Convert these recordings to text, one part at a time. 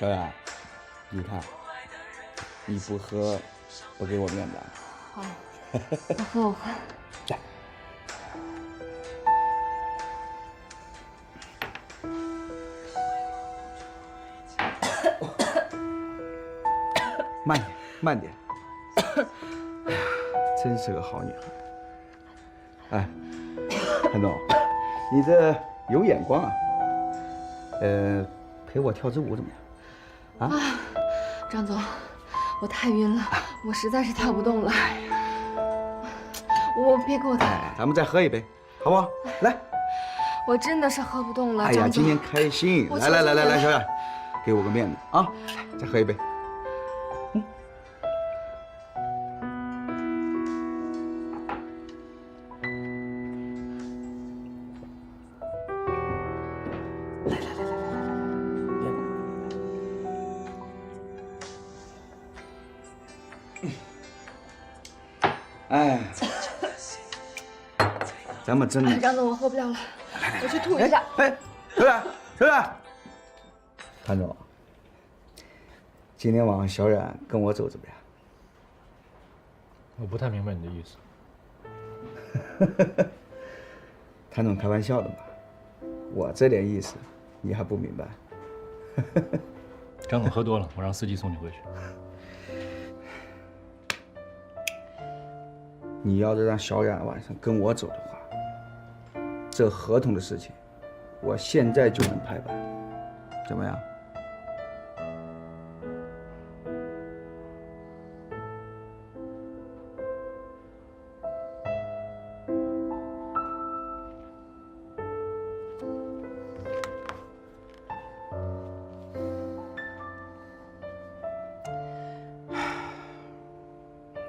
小冉，你看，你不喝，不给我面子啊？好，我喝，我喝。来，慢点，慢点。哎呀，真是个好女孩。哎，韩总，你这有眼光啊。陪我跳支舞怎么样？啊，张总，我太晕了，我实在是跳不动了。我别给我跳，咱们再喝一杯，好不好？来，我真的是喝不动了。哎呀，今天开心，来，小冉，给我个面子啊！来，再喝一杯。哎，咱们真的，张总，我喝不了了，我去吐一下。哎，小冉，谭总，今天晚上小冉跟我走怎么样？我不太明白你的意思。谭总开玩笑的嘛，我这点意思你还不明白？张总喝多了，我让司机送你回去。你要是让小冉晚上跟我走的话，这合同的事情，我现在就能拍板，怎么样？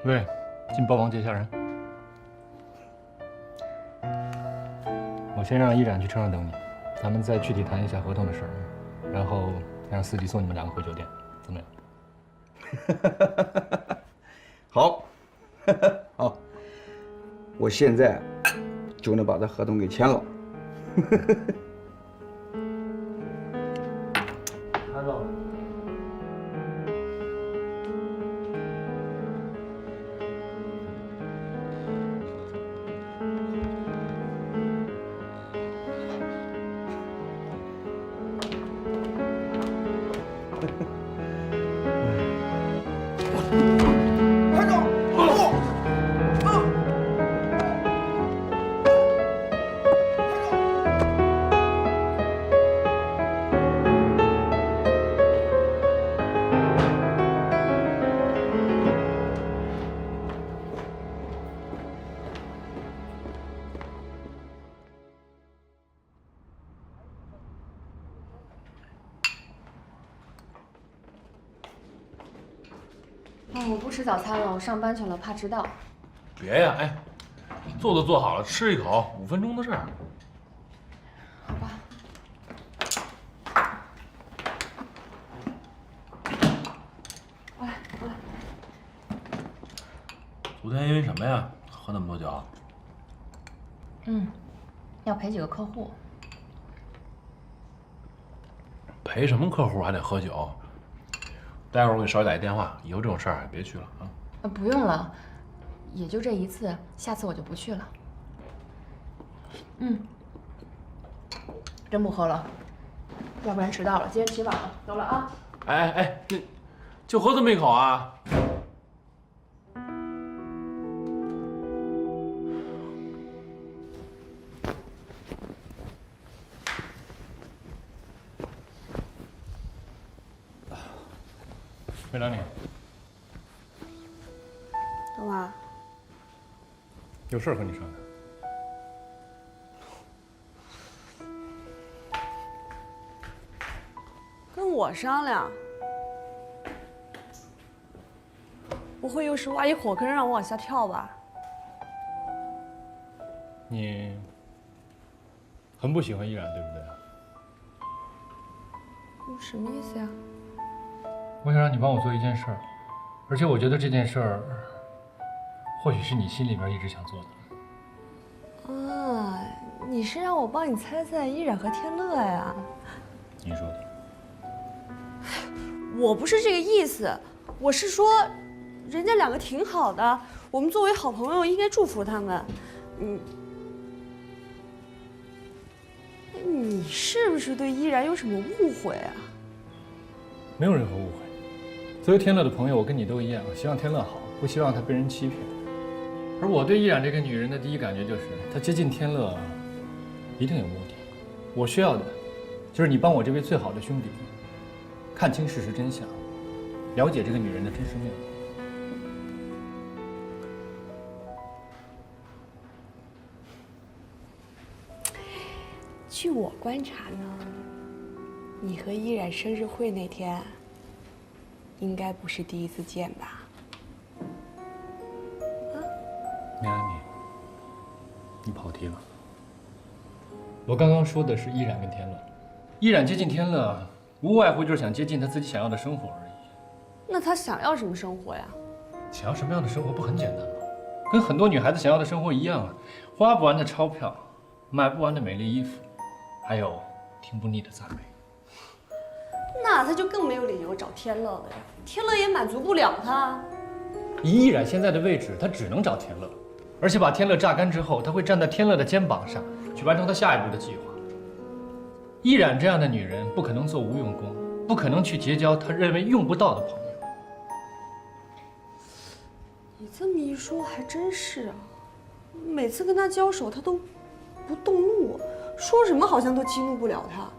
喂，进包房接下人。我先让依然去车上等你，咱们再具体谈一下合同的事儿，然后让司机送你们两个回酒店，怎么样？好，好，我现在就能把这合同给签了。韩总。我不吃早餐了，我上班去了，怕迟到。别呀，哎，做都做好了，吃一口，5分钟的事儿。好吧。过来。昨天因为什么呀？喝那么多酒？要陪几个客户。陪什么客户还得喝酒？待会儿我给少爷打一电话，以后这种事儿别去了啊。不用了，也就这一次，下次我就不去了。真不喝了，要不然迟到了。今天起晚了，走了啊。哎，那就喝这么一口啊？没找你，干嘛？有事和你商量。跟我商量？不会又是挖一火坑让我往下跳吧？你很不喜欢依然，对不对？什么意思呀？我想让你帮我做一件事儿，而且我觉得这件事儿，或许是你心里边一直想做的。啊，你是让我帮你猜猜依然和天乐呀？你说的。我不是这个意思，我是说，人家两个挺好的，我们作为好朋友应该祝福他们。你是不是对依然有什么误会啊？没有任何误会。作为天乐的朋友，我跟你都一样，希望天乐好，不希望他被人欺骗。而我对依然这个女人的第一感觉就是，她接近天乐一定有目的。我需要的，就是你帮我这位最好的兄弟，看清事实真相，了解这个女人的真实面目。据我观察呢，你和依然生日会那天，应该不是第一次见吧？梅安妮，你跑题了。我刚刚说的是依然跟天乐，依然接近天乐，无外乎就是想接近他自己想要的生活而已。那他想要什么生活呀？想要什么样的生活不很简单吗？跟很多女孩子想要的生活一样啊，花不完的钞票，买不完的美丽衣服，还有听不腻的赞美。那他就更没有理由找天乐了呀，天乐也满足不了他。以依然现在的位置，他只能找天乐，而且把天乐榨干之后，他会站在天乐的肩膀上，去完成他下一步的计划。依然这样的女人不可能做无用功，不可能去结交他认为用不到的朋友。你这么一说，还真是啊。每次跟他交手，他都不动怒，说什么好像都激怒不了他。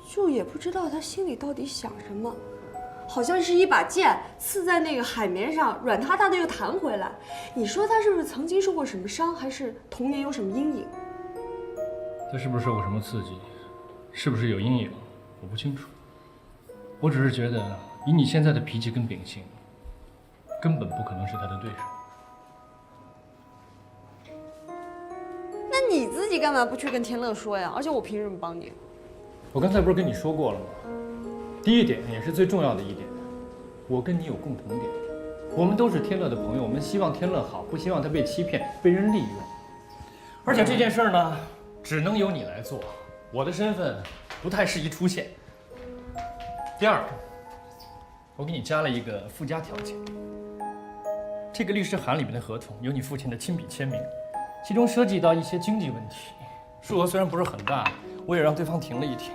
就也不知道他心里到底想什么，好像是一把剑刺在那个海绵上，软塌塌的又弹回来。你说他是不是曾经受过什么伤，还是童年有什么阴影？他是不是受过什么刺激，是不是有阴影，我不清楚。我只是觉得，以你现在的脾气跟秉性，根本不可能是他的对手。那你自己干嘛不去跟天乐说呀？而且我凭什么帮你？我刚才不是跟你说过了吗？第一点也是最重要的一点，我跟你有共同点，我们都是天乐的朋友，我们希望天乐好，不希望他被欺骗、被人利用。而且这件事呢，只能由你来做，我的身份不太适宜出现。第二，我给你加了一个附加条件，这个律师函里面的合同有你父亲的亲笔签名，其中涉及到一些经济问题，数额虽然不是很大，我也让对方停了一停。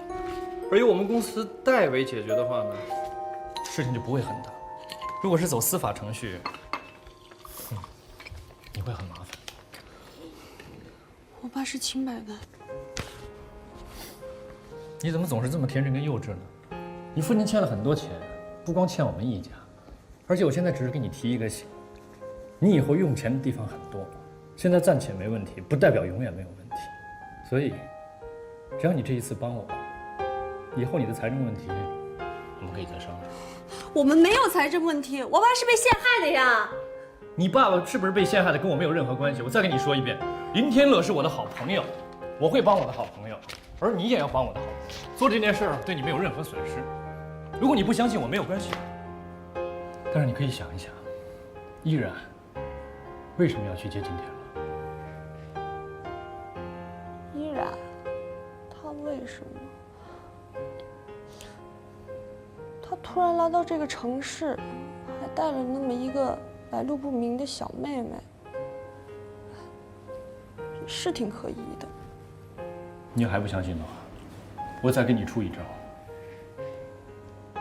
而由我们公司代为解决的话呢，事情就不会很大。如果是走司法程序，你会很麻烦。我爸是清白的。你怎么总是这么天真跟幼稚呢？你父亲欠了很多钱，不光欠我们一家，而且我现在只是给你提一个醒，你以后用钱的地方很多，现在暂且没问题，不代表永远没有问题。所以，只要你这一次帮我，以后你的财政问题，我们可以再商量。我们没有财政问题，我爸是被陷害的呀。你爸爸是不是被陷害的，跟我没有任何关系。我再跟你说一遍，林天乐是我的好朋友，我会帮我的好朋友，而你也要帮我的好朋友。做这件事儿对你没有任何损失。如果你不相信我，没有关系，但是你可以想一想，依然为什么要去接近天乐？依然，他为什么？他突然来到这个城市，还带了那么一个来路不明的小妹妹，是挺可疑的。你还不相信的话，我再给你出一招。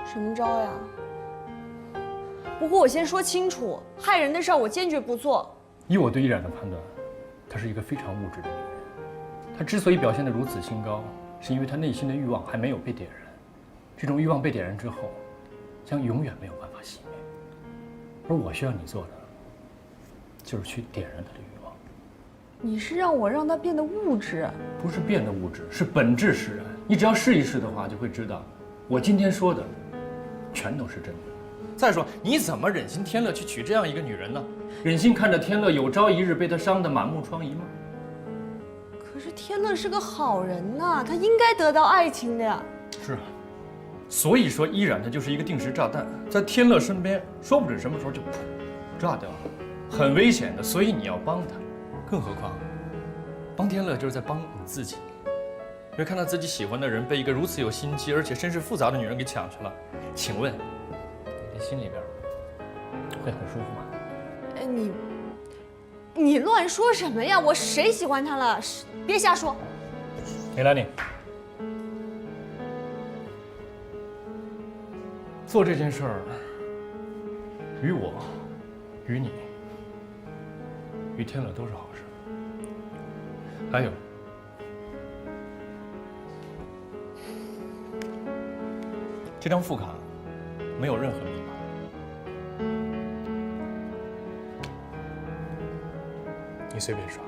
什么招呀？不过我先说清楚，害人的事儿我坚决不做。以我对依然的判断，她是一个非常物质的女人。她之所以表现得如此清高，是因为她内心的欲望还没有被点燃。这种欲望被点燃之后，将永远没有办法熄灭。而我需要你做的，就是去点燃她的欲望。你是让我让她变得物质？不是变得物质，是本质使然。你只要试一试的话，就会知道，我今天说的，全都是真的。再说，你怎么忍心天乐去娶这样一个女人呢？忍心看着天乐有朝一日被她伤得满目疮痍吗？可是天乐是个好人呐，他应该得到爱情的呀。是啊，所以说依然他就是一个定时炸弹，在天乐身边，说不准什么时候就噗炸掉了，很危险的。所以你要帮他，更何况帮天乐就是在帮你自己。因为看到自己喜欢的人被一个如此有心机而且身世复杂的女人给抢去了，请问你心里边会很舒服吗？你乱说什么呀？我谁喜欢他了？别瞎说。梅兰妮，做这件事儿，于我，于你，于天乐都是好事。还有，这张副卡没有任何密码，你随便刷。